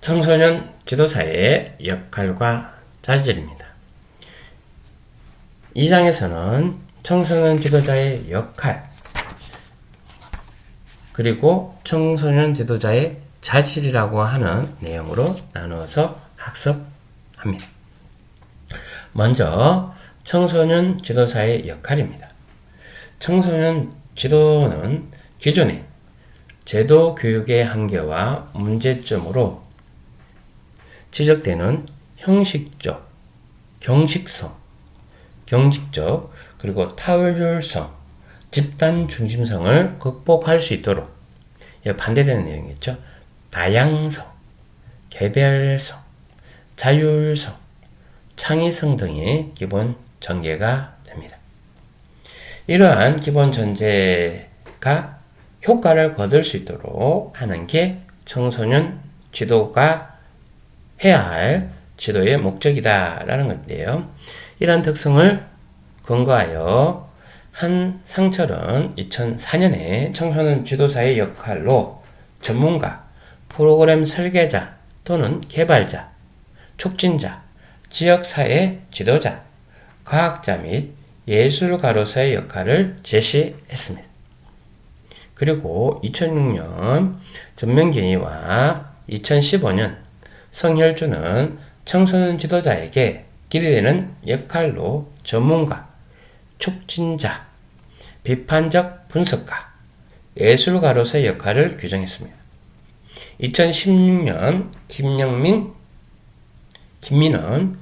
청소년 지도사의 역할과 자질입니다. 이 장에서는 청소년 지도자의 역할, 그리고 청소년 지도자의 자질이라고 하는 내용으로 나누어서 학습합니다. 먼저 청소년 지도사의 역할입니다. 청소년 지도는 기존의 제도 교육의 한계와 문제점으로 지적되는 형식적, 경직적, 그리고 타율성, 집단 중심성을 극복할 수 있도록, 반대되는 내용이겠죠. 다양성, 개별성, 자율성, 창의성 등이 기본 전개가 됩니다. 이러한 기본 전제가 효과를 거둘 수 있도록 하는 게 청소년 지도가 해야 할 지도의 목적이다라는 건데요. 이러한 특성을 근거하여 한상철은 2004년에 청소년 지도사의 역할로 전문가, 프로그램 설계자 또는 개발자, 촉진자, 지역사회 지도자, 과학자 및 예술가로서의 역할을 제시했습니다. 그리고 2006년 전명기와 2015년 성혈주는 청소년 지도자에게 기대되는 역할로 전문가, 촉진자, 비판적 분석가, 예술가로서의 역할을 규정했습니다. 2016년 김민은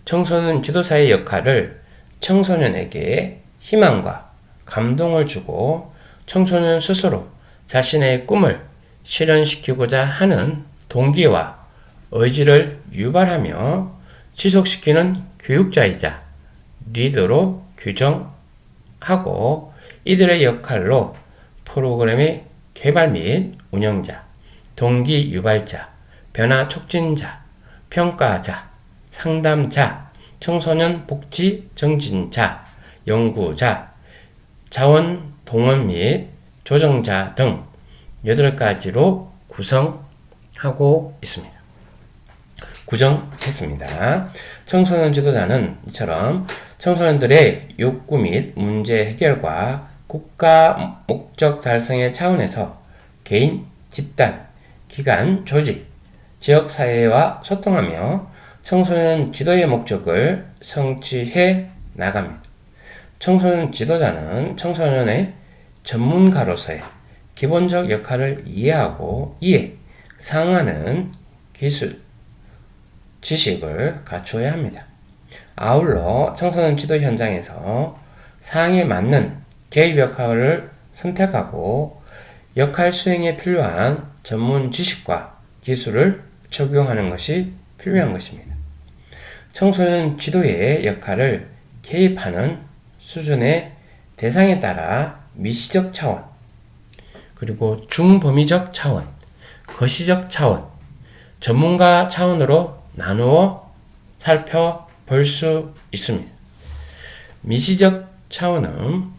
청소년 지도사의 역할을 청소년에게 희망과 감동을 주고 청소년 스스로 자신의 꿈을 실현시키고자 하는 동기와 의지를 유발하며 지속시키는 교육자이자 리더로 규정하고, 이들의 역할로 프로그램의 개발 및 운영자, 동기 유발자, 변화 촉진자, 평가자, 상담자, 청소년 복지 정진자, 연구자, 자원 동원 및 조정자 등 8가지로 구성했습니다. 청소년 지도자는 이처럼 청소년들의 욕구 및 문제 해결과 국가 목적 달성의 차원에서 개인, 집단, 기관, 조직, 지역사회와 소통하며 청소년 지도의 목적을 성취해 나갑니다. 청소년 지도자는 청소년의 전문가로서의 기본적 역할을 이해하고 이에 상응하는 기술, 지식을 갖춰야 합니다. 아울러 청소년 지도 현장에서 상황에 맞는 개입 역할을 선택하고 역할 수행에 필요한 전문 지식과 기술을 적용하는 것이 필요한 것입니다. 청소년 지도의 역할을 개입하는 수준의 대상에 따라 미시적 차원, 그리고 중범위적 차원, 거시적 차원, 전문가 차원으로 나누어 살펴볼 수 있습니다. 미시적 차원은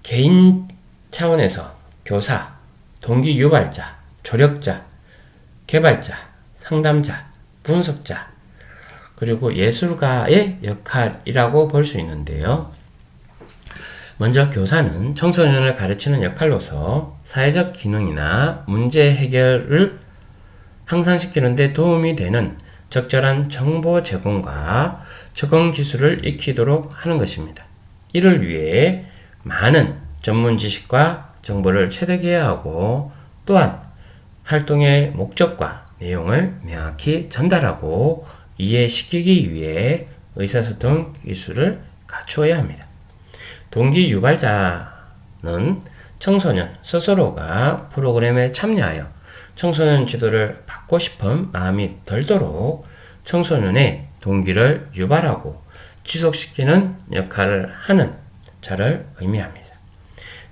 개인 차원에서 교사, 동기 유발자, 조력자, 개발자, 상담자, 분석자, 그리고 예술가의 역할이라고 볼 수 있는데요. 먼저 교사는 청소년을 가르치는 역할로서 사회적 기능이나 문제 해결을 향상시키는 데 도움이 되는 적절한 정보 제공과 적응 기술을 익히도록 하는 것입니다. 이를 위해 많은 전문 지식과 정보를 체득해야 하고, 또한 활동의 목적과 내용을 명확히 전달하고 이해시키기 위해 의사소통 기술을 갖추어야 합니다. 동기 유발자는 청소년 스스로가 프로그램에 참여하여 청소년 지도를 받고 싶은 마음이 들도록 청소년의 동기를 유발하고 지속시키는 역할을 하는 자를 의미합니다.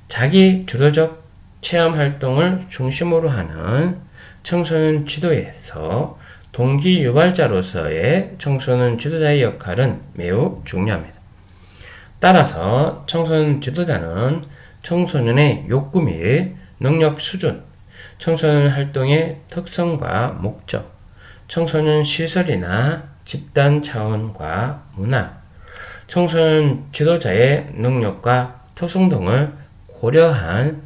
자기 주도적 체험 활동을 중심으로 하는 청소년 지도에서 동기 유발자로서의 청소년 지도자의 역할은 매우 중요합니다. 따라서 청소년 지도자는 청소년의 욕구 및 능력 수준, 청소년 활동의 특성과 목적, 청소년 시설이나 집단 차원과 문화, 청소년 지도자의 능력과 특성 등을 고려한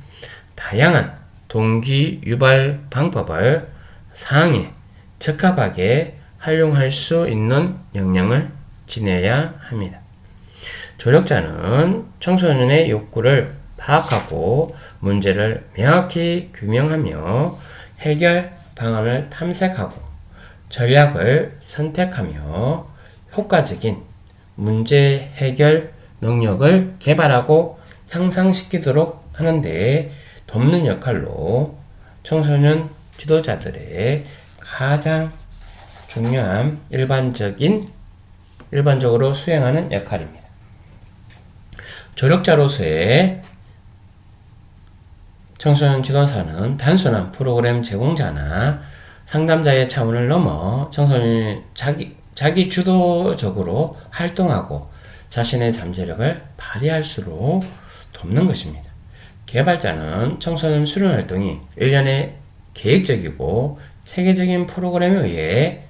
다양한 동기 유발 방법을 상황에 적합하게 활용할 수 있는 역량을 지녀야 합니다. 조력자는 청소년의 욕구를 파악하고 문제를 명확히 규명하며 해결 방안을 탐색하고 전략을 선택하며 효과적인 문제 해결 능력을 개발하고 향상시키도록 하는데 돕는 역할로 청소년 지도자들의 가장 중요한 일반적으로 수행하는 역할입니다. 조력자로서의 청소년 지도사는 단순한 프로그램 제공자나 상담자의 차원을 넘어 청소년이 자기 주도적으로 활동하고 자신의 잠재력을 발휘할수록 돕는 것입니다. 개발자는 청소년 수련 활동이 일련의 계획적이고 체계적인 프로그램에 의해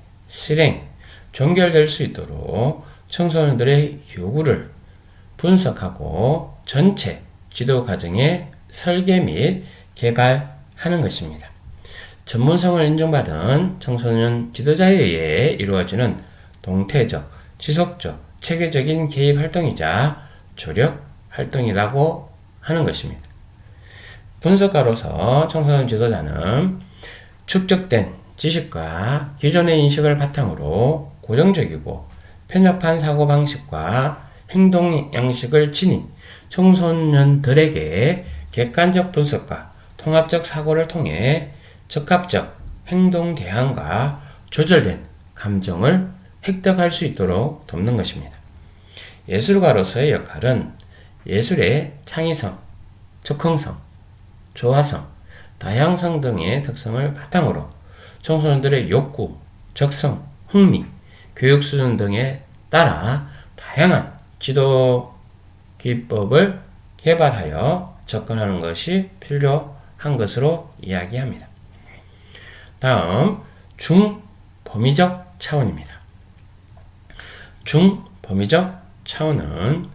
종결될 수 있도록 청소년들의 요구를 분석하고 전체 지도 과정의 설계 및 개발하는 것입니다. 전문성을 인정받은 청소년 지도자에 의해 이루어지는 동태적, 지속적, 체계적인 개입 활동이자 조력 활동이라고 하는 것입니다. 분석가로서 청소년 지도자는 축적된 지식과 기존의 인식을 바탕으로 고정적이고 편협한 사고방식과 행동 양식을 지닌 청소년들에게 객관적 분석과 통합적 사고를 통해 적합적 행동 대항과 조절된 감정을 획득할 수 있도록 돕는 것입니다. 예술가로서의 역할은 예술의 창의성, 즉흥성, 조화성, 다양성 등의 특성을 바탕으로 청소년들의 욕구, 적성, 흥미, 교육 수준 등에 따라 다양한 지도 기법을 개발하여 접근하는 것이 필요한 것으로 이야기합니다. 다음, 중범위적 차원입니다. 중범위적 차원은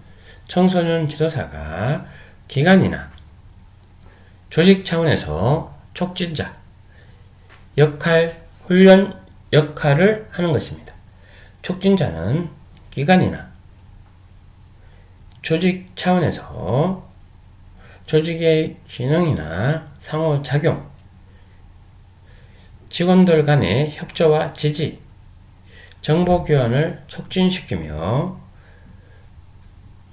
청소년 지도사가 기관이나 조직 차원에서 촉진자, 훈련 역할을 하는 것입니다. 촉진자는 기관이나 조직 차원에서 조직의 기능이나 상호작용, 직원들 간의 협조와 지지, 정보 교환을 촉진시키며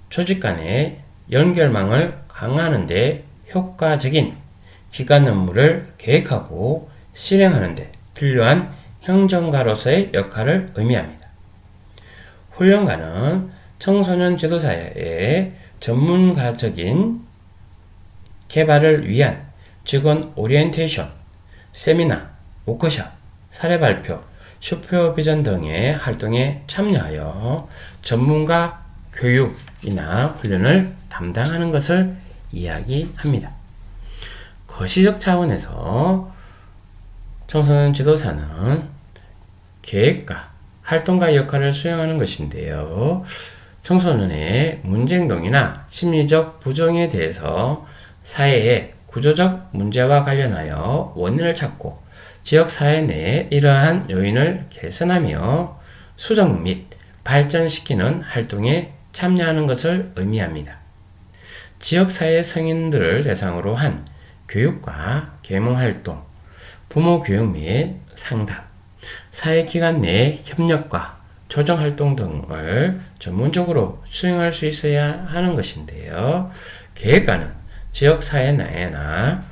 조직 간의 연결망을 강화하는 데 효과적인 기관 업무를 계획하고 실행하는 데 필요한 행정가로서의 역할을 의미합니다. 훈련가는 청소년 지도사의 전문가적인 개발을 위한 직원 오리엔테이션, 세미나, 워크숍, 사례 발표, 슈퍼비전 등의 활동에 참여하여 전문가 교육이나 훈련을 담당하는 것을 이야기합니다. 거시적 차원에서 청소년 지도사는 계획가, 활동가 역할을 수행하는 것인데요. 청소년의 문제 행동이나 심리적 부정에 대해서 사회의 구조적 문제와 관련하여 원인을 찾고 지역사회 내에 이러한 요인을 개선하며 수정 및 발전시키는 활동에 참여하는 것을 의미합니다. 지역사회 성인들을 대상으로 한 교육과 계몽활동, 부모 교육 및 상담, 사회기관 내 협력과 조정활동 등을 전문적으로 수행할 수 있어야 하는 것인데요. 계획가는 지역사회 내나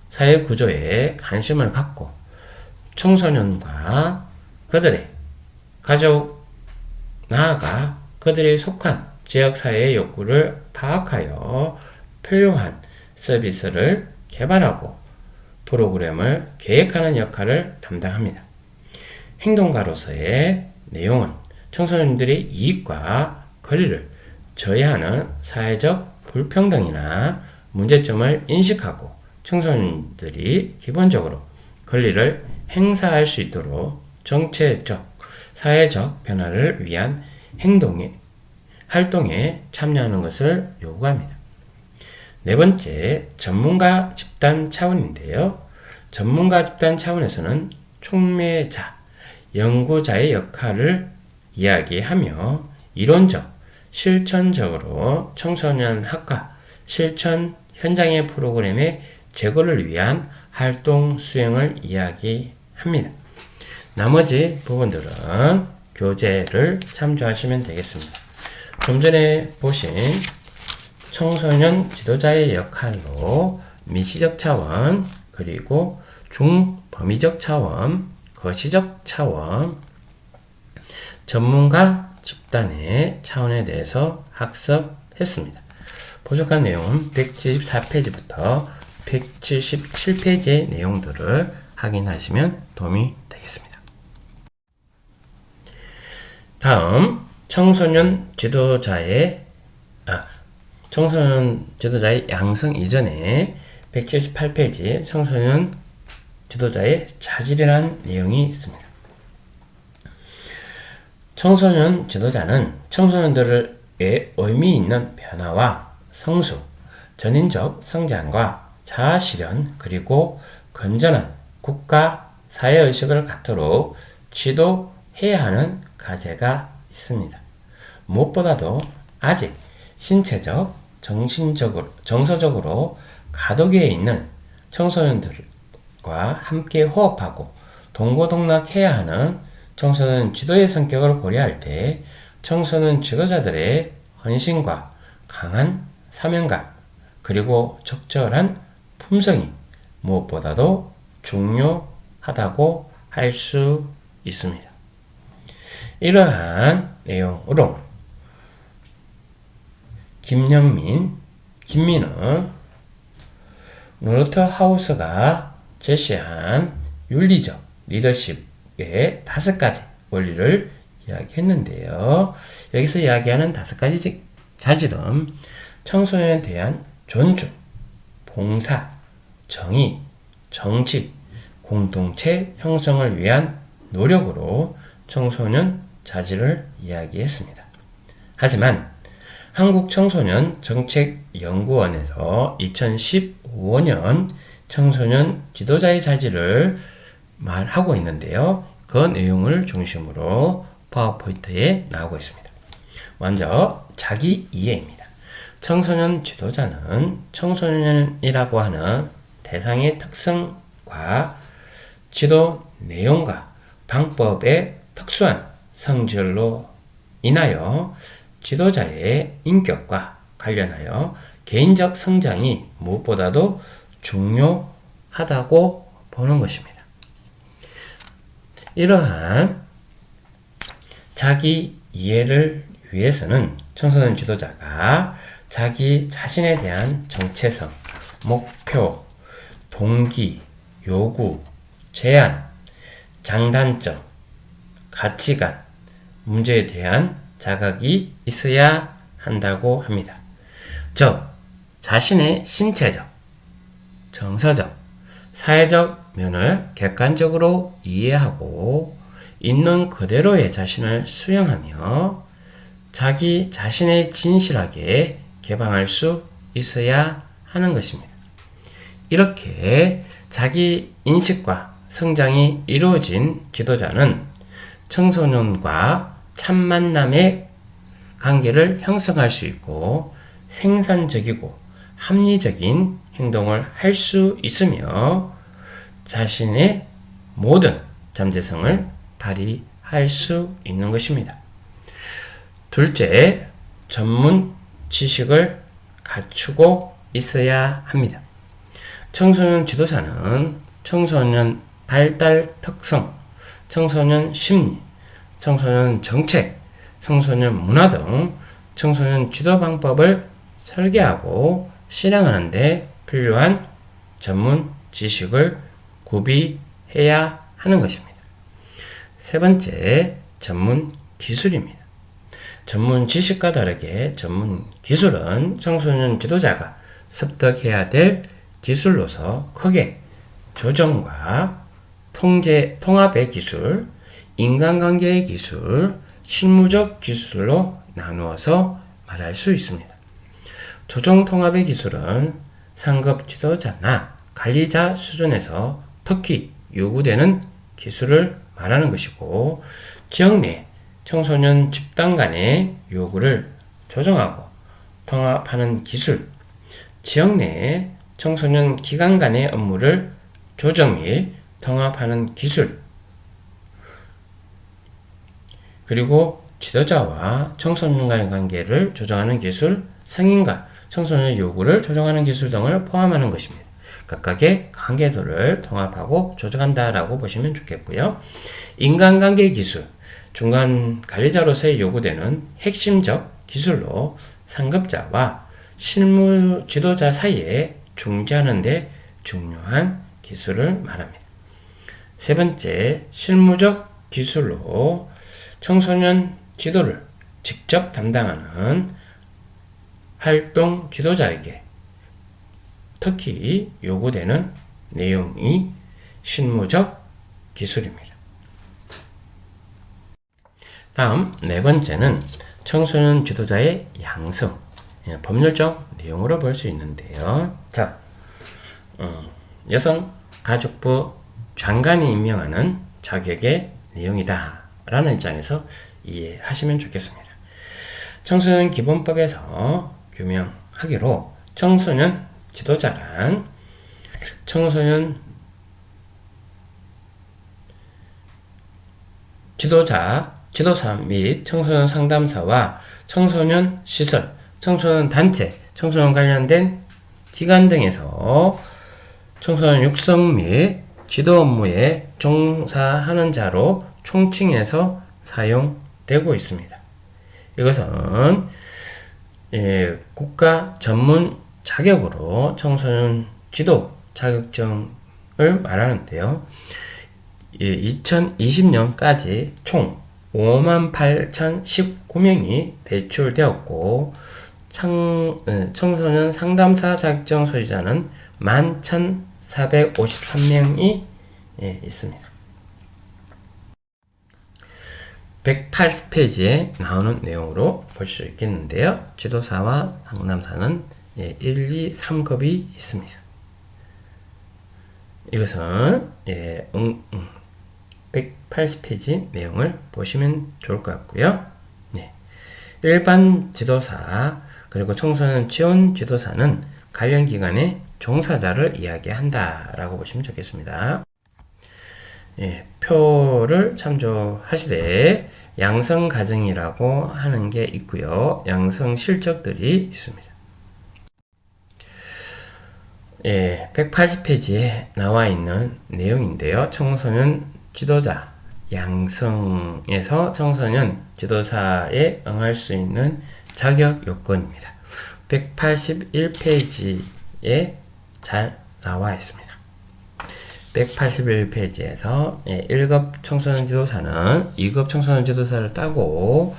사회구조에 관심을 갖고 청소년과 그들의 가족, 나아가 그들이 속한 지역사회의 욕구를 파악하여 필요한 서비스를 개발하고 프로그램을 계획하는 역할을 담당합니다. 행동가로서의 내용은 청소년들의 이익과 거리를 저해하는 사회적 불평등이나 문제점을 인식하고 청소년들이 기본적으로 권리를 행사할 수 있도록 정체적, 사회적 변화를 위한 활동에 참여하는 것을 요구합니다. 네 번째, 전문가 집단 차원인데요. 전문가 집단 차원에서는 촉매자, 연구자의 역할을 이야기하며 이론적, 실천적으로 청소년 학과 실천 현장의 프로그램의 제고를 위한 활동 수행을 이야기합니다. 나머지 부분들은 교재를 참조하시면 되겠습니다. 좀 전에 보신 청소년 지도자의 역할로 미시적 차원, 그리고 중범위적 차원, 거시적 차원, 전문가 집단의 차원에 대해서 학습했습니다. 부족한 내용은 174페이지부터 177페이지의 내용들을 확인하시면 도움이 되겠습니다. 다음, 청소년 지도자의 양성 이전에 178페이지 청소년 지도자의 자질이라는 내용이 있습니다. 청소년 지도자는 청소년들의 의미 있는 변화와 성수, 전인적 성장과 자아실현, 그리고 건전한 국가 사회의식을 갖도록 지도해야 하는 과제가 있습니다. 무엇보다도 아직 신체적, 정서적으로 가독에 있는 청소년들과 함께 호흡하고 동고동락해야 하는 청소년 지도의 성격을 고려할 때 청소년 지도자들의 헌신과 강한 사명감, 그리고 적절한 품성이 무엇보다도 중요하다고 할 수 있습니다. 이러한 내용으로 김민은 노르트하우스가 제시한 윤리적 리더십의 5가지 원리를 이야기했는데요. 여기서 이야기하는 5가지 자질은 청소년에 대한 존중, 봉사, 정의, 정직, 공동체 형성을 위한 노력으로 청소년 자질을 이야기했습니다. 하지만 한국청소년정책연구원에서 2015년 청소년 지도자의 자질을 말하고 있는데요. 그 내용을 중심으로 파워포인트에 나오고 있습니다. 먼저 자기 이해입니다. 청소년 지도자는 청소년이라고 하는 대상의 특성과 지도 내용과 방법의 특수한 성질로 인하여 지도자의 인격과 관련하여 개인적 성장이 무엇보다도 중요하다고 보는 것입니다. 이러한 자기 이해를 위해서는 청소년 지도자가 자기 자신에 대한 정체성, 목표, 동기, 요구, 제안, 장단점, 가치관, 문제에 대한 자각이 있어야 한다고 합니다. 즉, 자신의 신체적, 정서적, 사회적 면을 객관적으로 이해하고 있는 그대로의 자신을 수용하며 자기 자신의 진실하게 개방할 수 있어야 하는 것입니다. 이렇게 자기 인식과 성장이 이루어진 지도자는 청소년과 참 만남의 관계를 형성할 수 있고 생산적이고 합리적인 행동을 할 수 있으며 자신의 모든 잠재성을 발휘할 수 있는 것입니다. 둘째, 전문 지식을 갖추고 있어야 합니다. 청소년 지도자는 청소년 발달 특성, 청소년 심리, 청소년 정책, 청소년 문화 등 청소년 지도 방법을 설계하고 실행하는 데 필요한 전문 지식을 구비해야 하는 것입니다. 세 번째, 전문 기술입니다. 전문 지식과 다르게 전문 기술은 청소년 지도자가 습득해야 될 기술로서 크게 조정과 통합의 기술, 인간관계의 기술, 실무적 기술로 나누어서 말할 수 있습니다. 조정 통합의 기술은 상급 지도자나 관리자 수준에서 특히 요구되는 기술을 말하는 것이고, 지역 내 청소년 집단 간의 요구를 조정하고 통합하는 기술, 지역 내 청소년 기관 간의 업무를 조정 및 통합하는 기술, 그리고 지도자와 청소년 간의 관계를 조정하는 기술, 성인과 청소년의 요구를 조정하는 기술 등을 포함하는 것입니다. 각각의 관계도를 통합하고 조정한다라고 보시면 좋겠고요. 인간관계 기술, 중간 관리자로서의 요구되는 핵심적 기술로 상급자와 실무 지도자 사이에 중재하는 데 중요한 기술을 말합니다. 세 번째, 실무적 기술로 청소년 지도를 직접 담당하는 활동 지도자에게 특히 요구되는 내용이 실무적 기술입니다. 다음 네 번째는 청소년 지도자의 양성, 법률적 내용으로 볼 수 있는데요. 자, 여성가족부 장관이 임명하는 자격의 내용이다 라는 입장에서 이해하시면 좋겠습니다. 청소년 기본법에서 규명하기로 청소년 지도자란 청소년 지도사 및 청소년 상담사와 청소년 시설, 청소년 단체, 청소년 관련된 기관 등에서 청소년 육성 및 지도 업무에 종사하는 자로 총칭해서 사용되고 있습니다. 이것은 국가 전문 자격으로 청소년 지도 자격증을 말하는데요. 2020년까지 총 58,019명이 배출되었고, 청소년 상담사 자격증 소유자는 11,453명이 있습니다. 180페이지에 나오는 내용으로 볼 수 있겠는데요. 지도사와 상담사는 1, 2, 3급이 있습니다. 이것은 180페이지 내용을 보시면 좋을 것 같고요. 일반 지도사 그리고 청소년 지원 지도사는 관련 기관의 종사자를 이야기한다라고 보시면 좋겠습니다. 표를 참조하시되 양성 과정이라고 하는 게 있고요. 양성 실적들이 있습니다. 180페이지에 나와 있는 내용인데요. 청소년 지도자 양성에서 청소년 지도사에 응할 수 있는 자격 요건입니다. 181페이지에 잘 나와 있습니다. 181페이지에서 1급 청소년 지도사는 2급 청소년 지도사를 따고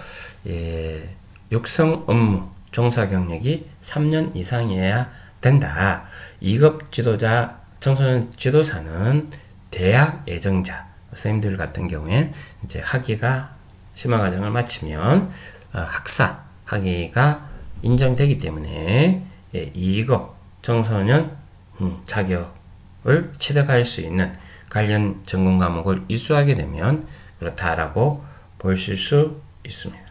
육성 업무 종사 경력이 3년 이상이어야 된다. 2급 지도자 청소년 지도사는 대학 예정자 선생님들 같은 경우에 이제 학위가 심화 과정을 마치면 학사 학위가 인정되기 때문에 2급 청소년 자격을 취득할 수 있는 관련 전공 과목을 이수하게 되면 그렇다라고 보실 수 있습니다.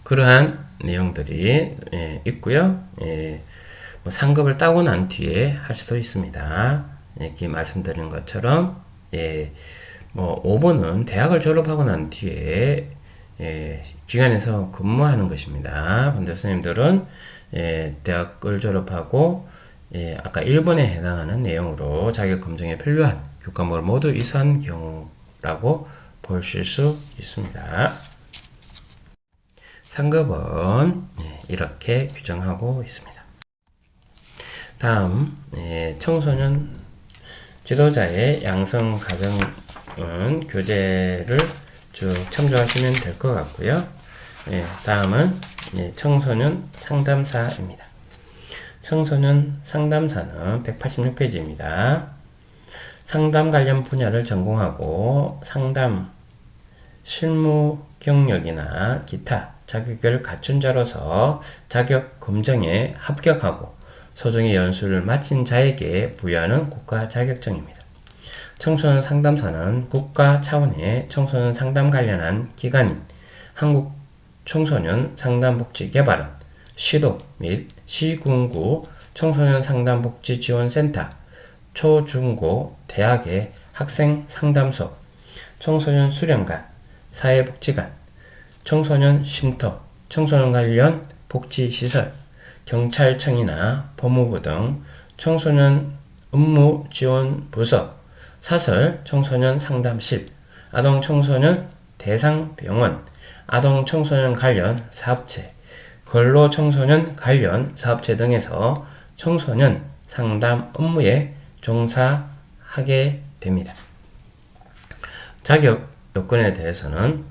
그러한 내용들이 있고요. 뭐 상급을 따고 난 뒤에 할 수도 있습니다. 이렇게 말씀드린 것처럼 뭐 5번은 대학을 졸업하고 난 뒤에 기관에서 근무하는 것입니다. 근데 선생님들은 대학을 졸업하고 아까 1번에 해당하는 내용으로 자격 검증에 필요한 교과목을 모두 이수한 경우라고 보실 수 있습니다. 상급은 이렇게 규정하고 있습니다. 다음 청소년 지도자의 양성 과정은 교재를 쭉 참조하시면 될 것 같고요. 다음은 청소년 상담사입니다. 청소년 상담사는 186페이지입니다. 상담 관련 분야를 전공하고 상담, 실무 경력이나 기타 자격을 갖춘 자로서 자격 검정에 합격하고 소정의 연수를 마친 자에게 부여하는 국가 자격증입니다. 청소년 상담사는 국가 차원의 청소년 상담 관련한 기관인 한국 청소년 상담복지개발원, 시도 및 시군구 청소년 상담복지지원센터, 초중고 대학의 학생 상담소, 청소년 수련관, 사회복지관, 청소년 쉼터, 청소년 관련 복지시설, 경찰청이나 법무부 등 청소년 업무 지원 부서, 사설 청소년 상담실, 아동 청소년 대상 병원, 아동 청소년 관련 사업체, 근로 청소년 관련 사업체 등에서 청소년 상담 업무에 종사하게 됩니다. 자격 요건에 대해서는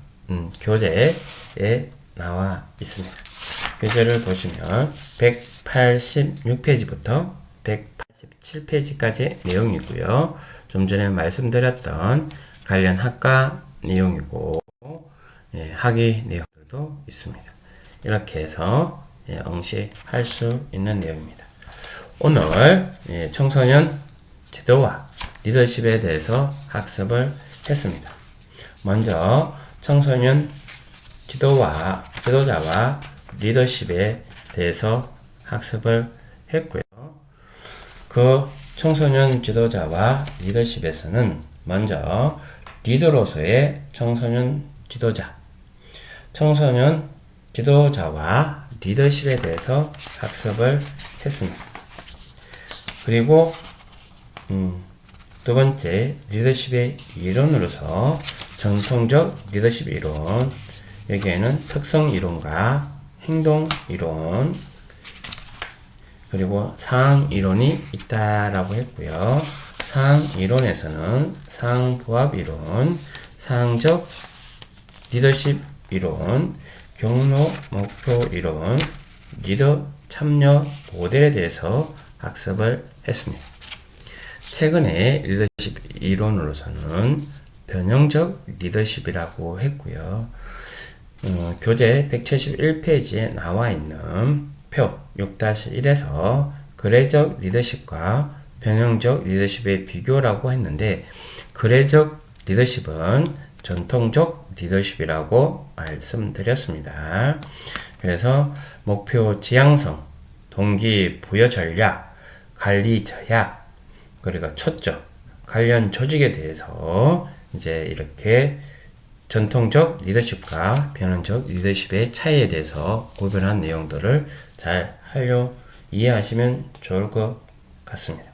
교재에 나와 있습니다. 교재를 보시면 186페이지부터 187페이지까지 내용이고요. 좀 전에 말씀드렸던 관련 학과 내용이고 학위 내용들도 있습니다. 이렇게 해서 응시할 수 있는 내용입니다. 오늘 청소년 지도와 리더십에 대해서 학습을 했습니다. 먼저 청소년 지도자와 리더십에 대해서 학습을 했고요. 그 청소년 지도자와 리더십에서는 먼저 리더로서의 청소년 지도자, 청소년 지도자와 리더십에 대해서 학습을 했습니다. 그리고 두 번째 리더십의 이론으로서 전통적 리더십 이론, 여기에는 특성 이론과 행동 이론, 그리고 상황 이론이 있다라고 했고요. 상황 이론에서는 상황 부합 이론, 상황적 리더십 이론, 경로 목표 이론, 리더 참여 모델에 대해서 학습을 했습니다. 최근에 리더십 이론으로서는 변형적 리더십이라고 했고요. 교재 171페이지에 나와 있는 표 6-1에서 그래적 리더십과 변형적 리더십의 비교라고 했는데, 그래적 리더십은 전통적 리더십이라고 말씀드렸습니다. 그래서 목표 지향성, 동기 부여 전략, 관리 저약, 그리고 초점, 관련 조직에 대해서 이제 이렇게 전통적 리더십과 변형적 리더십의 차이에 대해서 구별한 내용들을 잘 이해하시면 좋을 것 같습니다.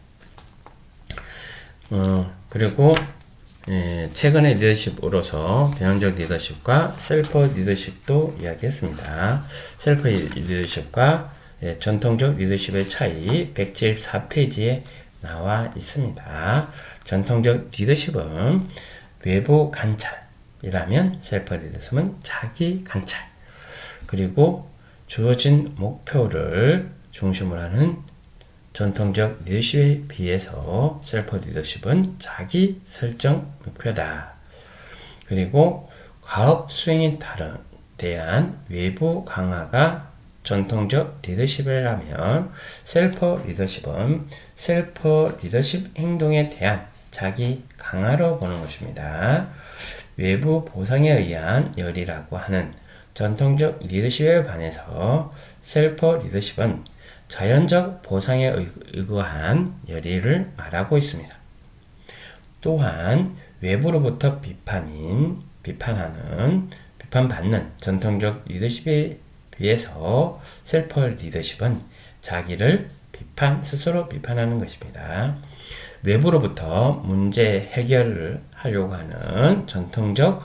그리고 최근의 리더십으로서 변형적 리더십과 셀프 리더십도 이야기했습니다. 셀프 리더십과 전통적 리더십의 차이 174페이지에 나와 있습니다. 전통적 리더십은 외부 관찰이라면 셀프 리더십은 자기 관찰, 그리고 주어진 목표를 중심으로 하는 전통적 리더십에 비해서 셀프 리더십은 자기 설정 목표다. 그리고 과업 수행에 대한 외부 강화가 전통적 리더십이라면 셀프 리더십은 셀프 리더십 행동에 대한 자기 강화로 보는 것입니다. 외부 보상에 의한 열의라고 하는 전통적 리더십에 반해서 셀프 리더십은 자연적 보상에 의거한 열의를 말하고 있습니다. 또한 외부로부터 비판받는 전통적 리더십에 비해서 셀프 리더십은 자기를 스스로 비판하는 것입니다. 외부로부터 문제 해결을 하려고 하는 전통적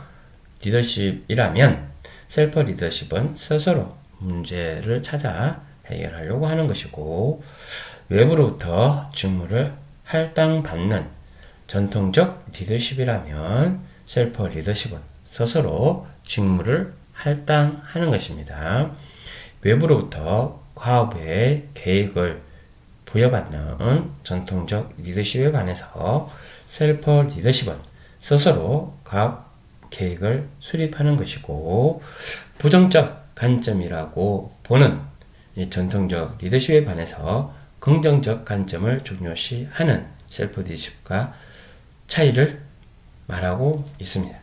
리더십이라면 셀프 리더십은 스스로 문제를 찾아 해결하려고 하는 것이고, 외부로부터 직무를 할당받는 전통적 리더십이라면 셀프 리더십은 스스로 직무를 할당하는 것입니다. 외부로부터 과업의 계획을 부여받는 전통적 리더십에 반해서 셀프 리더십은 스스로 과학 계획을 수립하는 것이고, 부정적 관점이라고 보는 이 전통적 리더십에 반해서 긍정적 관점을 중요시하는 셀프 리더십과 차이를 말하고 있습니다.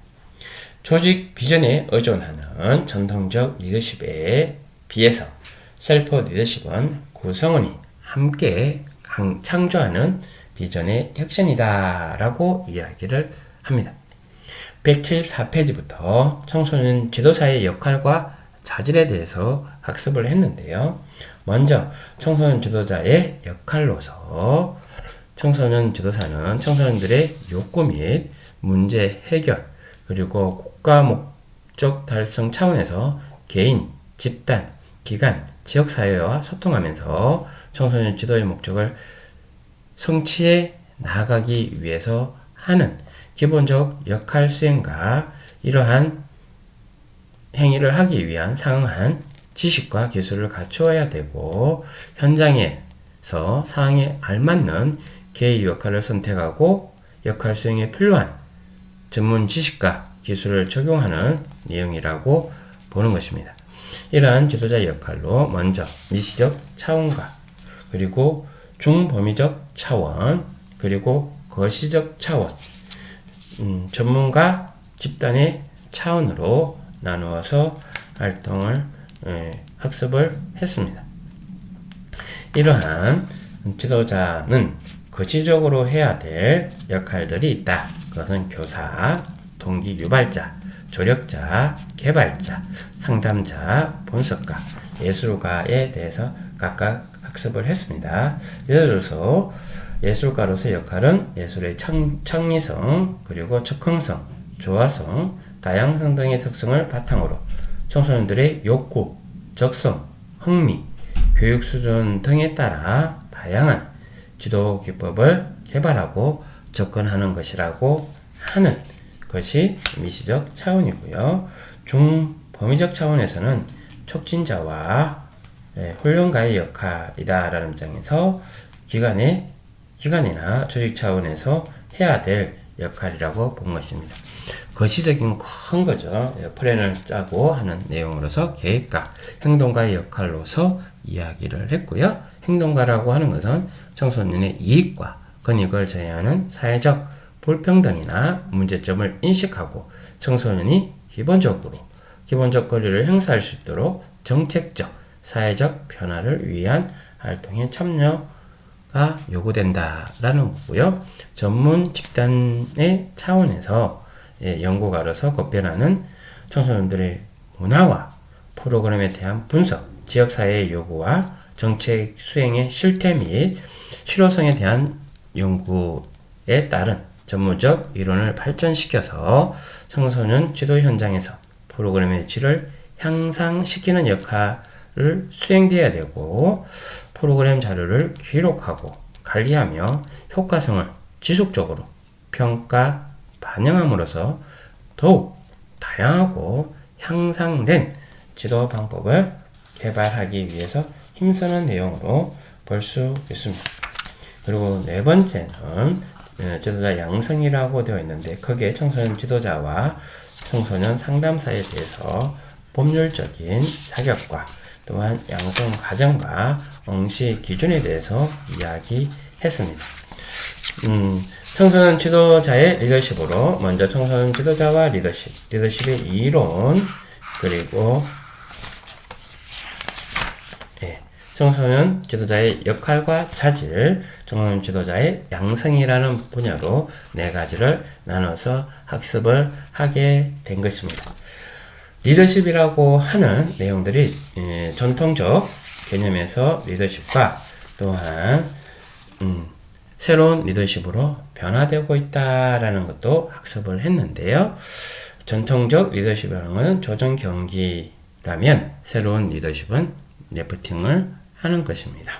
조직 비전에 의존하는 전통적 리더십에 비해서 셀프 리더십은 구성원이 함께 창조하는 비전의 혁신이다 라고 이야기를 합니다. 174페이지부터 청소년 지도사의 역할과 자질에 대해서 학습을 했는데요. 먼저 청소년 지도자의 역할로서 청소년 지도사는 청소년들의 욕구 및 문제 해결, 그리고 국가 목적 달성 차원에서 개인, 집단, 기관, 지역사회와 소통하면서 청소년 지도의 목적을 성취해 나아가기 위해서 하는 기본적 역할 수행과 이러한 행위를 하기 위한 상응한 지식과 기술을 갖추어야 되고, 현장에서 상황에 알맞는 개의 역할을 선택하고 역할 수행에 필요한 전문 지식과 기술을 적용하는 내용이라고 보는 것입니다. 이러한 지도자의 역할로 먼저 미시적 차원과 그리고 중범위적 차원, 그리고 거시적 차원, 전문가 집단의 차원으로 나누어서 활동을 학습을 했습니다. 이러한 지도자는 거시적으로 해야 될 역할들이 있다. 그것은 교사, 동기 유발자, 조력자, 개발자, 상담자, 분석가, 예술가에 대해서 각각 학습을 했습니다. 예를 들어서 예술가로서의 역할은 예술의 창의성, 그리고 적응성, 조화성, 다양성 등의 특성을 바탕으로 청소년들의 욕구, 적성, 흥미, 교육 수준 등에 따라 다양한 지도 기법을 개발하고 접근하는 것이라고 하는 것이 미시적 차원이고요. 중범위적 차원에서는 촉진자와 훈련가의 역할이다라는 입장에서 기관이나 조직 차원에서 해야 될 역할이라고 본 것입니다. 거시적인 큰 거죠. 플랜을 짜고 하는 내용으로서 계획가, 행동가의 역할로서 이야기를 했고요. 행동가라고 하는 것은 청소년의 이익과 권익을 저해하는 사회적 불평등이나 문제점을 인식하고 청소년이 기본적 권리를 행사할 수 있도록 정책적, 사회적 변화를 위한 활동에 참여가 요구된다라는 거고요. 전문 집단의 차원에서 연구가로서 급변하는 청소년들의 문화와 프로그램에 대한 분석, 지역사회의 요구와 정책 수행의 실태 및 실효성에 대한 연구에 따른 전문적 이론을 발전시켜서 청소년 지도 현장에서 프로그램의 질을 향상시키는 역할을 수행되어야 되고, 프로그램 자료를 기록하고 관리하며 효과성을 지속적으로 평가, 반영함으로써 더욱 다양하고 향상된 지도 방법을 개발하기 위해서 힘쓰는 내용으로 볼 수 있습니다. 그리고 네 번째는 지도자 양성이라고 되어 있는데, 거기에 청소년 지도자와 청소년 상담사에 대해서 법률적인 자격과 또한 양성 과정과 응시 기준에 대해서 이야기했습니다. 청소년 지도자의 리더십으로 먼저 청소년 지도자와 리더십의 이론, 그리고 청소년 지도자의 역할과 자질, 청소년 지도자의 양성이라는 분야로 네 가지를 나눠서 학습을 하게 된 것입니다. 리더십이라고 하는 내용들이 전통적 개념에서 리더십과 또한 새로운 리더십으로 변화되고 있다라는 것도 학습을 했는데요. 전통적 리더십이라는 것은 조정 경기라면, 새로운 리더십은 리프팅을 하는 것입니다.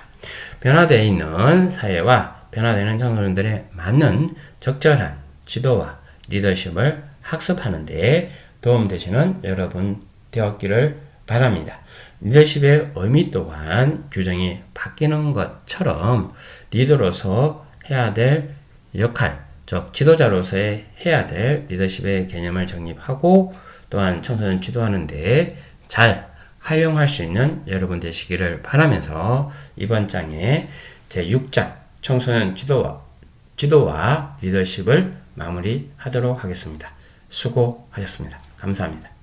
변화되어 있는 사회와 변화되는 청소년들에 맞는 적절한 지도와 리더십을 학습하는 데 도움되시는 여러분 되었기를 바랍니다. 리더십의 의미 또한 규정이 바뀌는 것처럼 리더로서 해야 될 역할, 즉 지도자로서의 해야 될 리더십의 개념을 정립하고 또한 청소년 지도하는데 잘 활용할 수 있는 여러분 되시기를 바라면서 이번 장의 제6장 청소년 지도와 리더십을 마무리하도록 하겠습니다. 수고하셨습니다. 감사합니다.